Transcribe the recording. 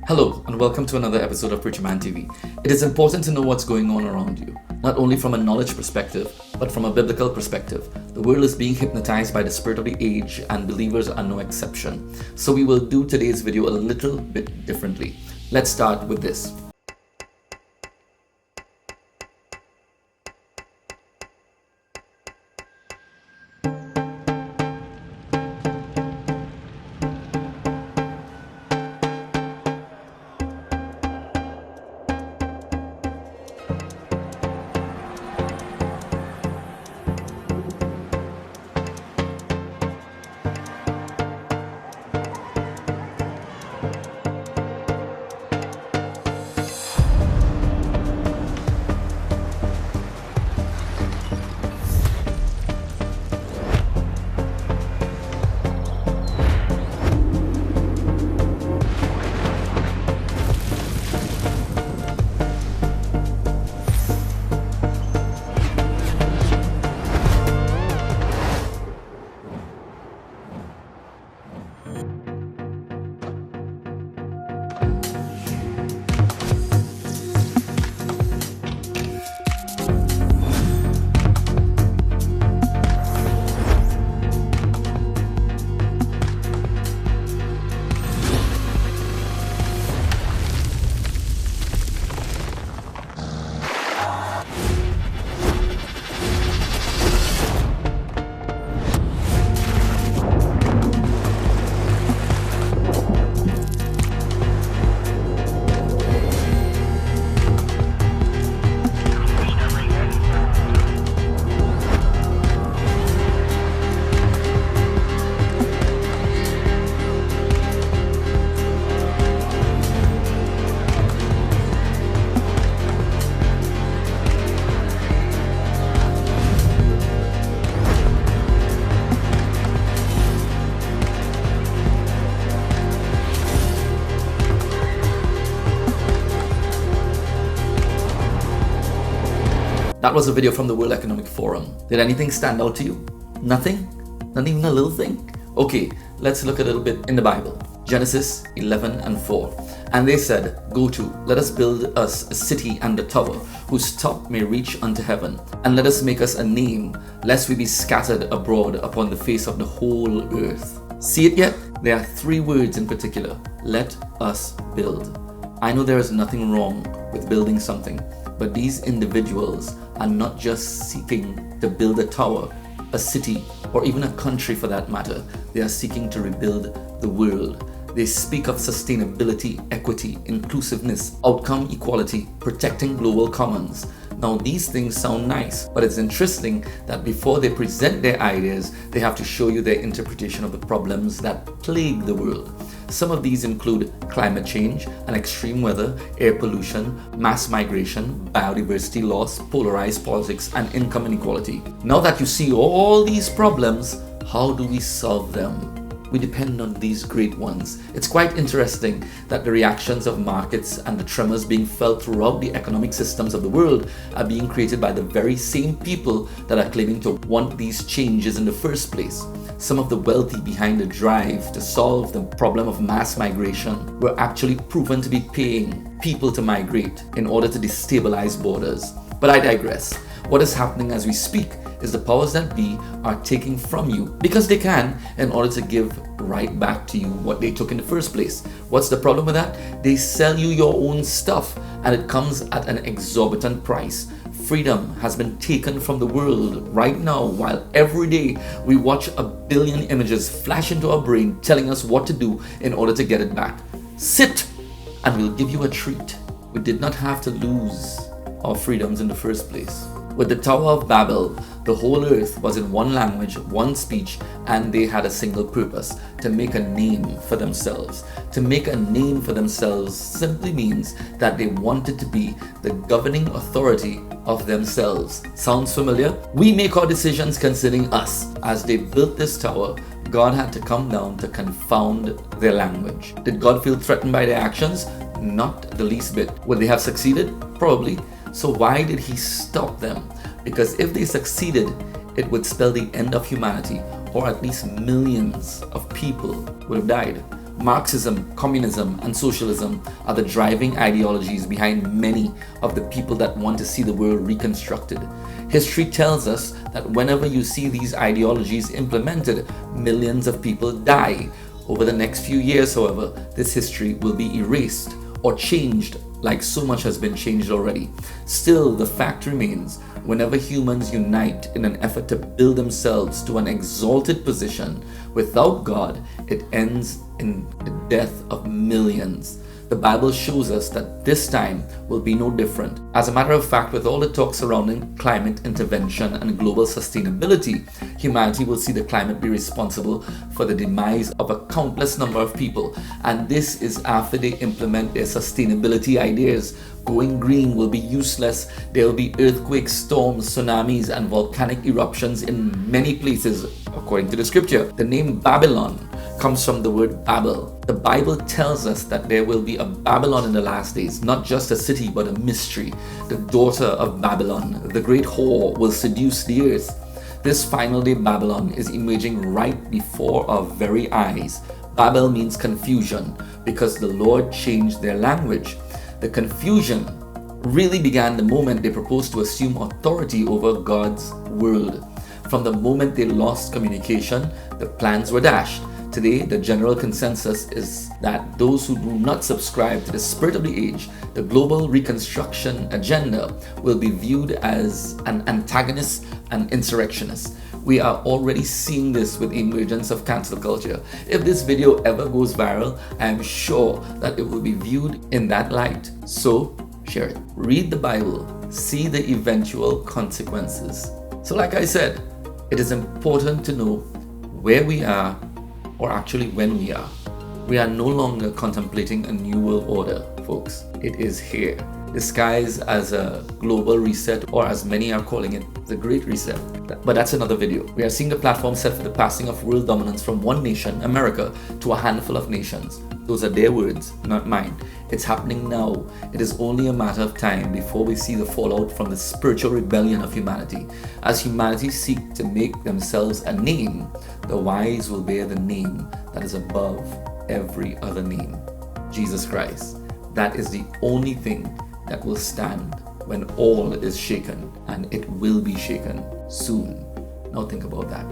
Hello, and welcome to another episode of Preacher Man TV. It is important to know what's going on around you, not only from a knowledge perspective, but from a biblical perspective. The world is being hypnotized by the spirit of the age, and believers are no exception. So we will do today's video a little bit differently. Let's start with this. That was a video from the World Economic Forum. Did anything stand out to you? Nothing? Not even a little thing? Okay, let's look a little bit in the Bible. Genesis 11:4. And they said, "Go to, let us build us a city and a tower, whose top may reach unto heaven. And let us make us a name, lest we be scattered abroad upon the face of the whole earth." See it yet? There are three words in particular. Let us build. I know there is nothing wrong with building something, but these individuals are not just seeking to build a tower, a city, or even a country for that matter. They are seeking to rebuild the world. They speak of sustainability, equity, inclusiveness, outcome equality, protecting global commons. Now these things sound nice, but it's interesting that before they present their ideas, they have to show you their interpretation of the problems that plague the world. Some of these include climate change and extreme weather, air pollution, mass migration, biodiversity loss, polarized politics, and income inequality. Now that you see all these problems, how do we solve them? We depend on these great ones. It's quite interesting that the reactions of markets and the tremors being felt throughout the economic systems of the world are being created by the very same people that are claiming to want these changes in the first place. Some of the wealthy behind the drive to solve the problem of mass migration were actually proven to be paying people to migrate in order to destabilize borders. But I digress. What is happening as we speak is the powers that be are taking from you, because they can, in order to give right back to you what they took in the first place. What's the problem with that? They sell you your own stuff, and it comes at an exorbitant price. Freedom has been taken from the world right now, while every day we watch a billion images flash into our brain telling us what to do in order to get it back. Sit, and we'll give you a treat. We did not have to lose our freedoms in the first place. With the Tower of Babel, the whole earth was in one language, one speech, and they had a single purpose: to make a name for themselves. To make a name for themselves simply means that they wanted to be the governing authority of themselves. Sounds familiar? We make our decisions concerning us. As they built this tower, God had to come down to confound their language. Did God feel threatened by their actions? Not the least bit. Would they have succeeded? Probably. So why did he stop them? Because if they succeeded, it would spell the end of humanity, or at least millions of people would have died. Marxism, communism, and socialism are the driving ideologies behind many of the people that want to see the world reconstructed. History tells us that whenever you see these ideologies implemented, millions of people die. Over the next few years, however, this history will be erased or changed like so much has been changed already. Still, the fact remains, whenever humans unite in an effort to build themselves to an exalted position without God, it ends in the death of millions. The Bible shows us that this time will be no different. As a matter of fact, with all the talk surrounding climate intervention and global sustainability, humanity will see the climate be responsible for the demise of a countless number of people. And this is after they implement their sustainability ideas. Going green will be useless. There will be earthquakes, storms, tsunamis, and volcanic eruptions in many places, according to the scripture. The name Babylon comes from the word Babel. The Bible tells us that there will be a Babylon in the last days, not just a city but a mystery. The daughter of Babylon, the great whore, will seduce the earth. This final day Babylon is emerging right before our very eyes. Babel means confusion because the Lord changed their language. The confusion really began the moment they proposed to assume authority over God's world. From the moment they lost communication, the plans were dashed. Today, the general consensus is that those who do not subscribe to the spirit of the age, the global reconstruction agenda, will be viewed as an antagonist and insurrectionist. We are already seeing this with the emergence of cancel culture. If this video ever goes viral, I am sure that it will be viewed in that light. So, share it. Read the Bible. See the eventual consequences. So like I said, it is important to know where we are, or actually when we are. We are no longer contemplating a new world order, folks. It is here, disguised as a global reset, or as many are calling it, the Great Reset. But that's another video. We are seeing the platform set for the passing of world dominance from one nation, America, to a handful of nations. Those are their words, not mine. It's happening now. It is only a matter of time before we see the fallout from the spiritual rebellion of humanity. As humanity seek to make themselves a name, the wise will bear the name that is above every other name, Jesus Christ. That is the only thing that will stand when all is shaken, and it will be shaken soon. Now think about that.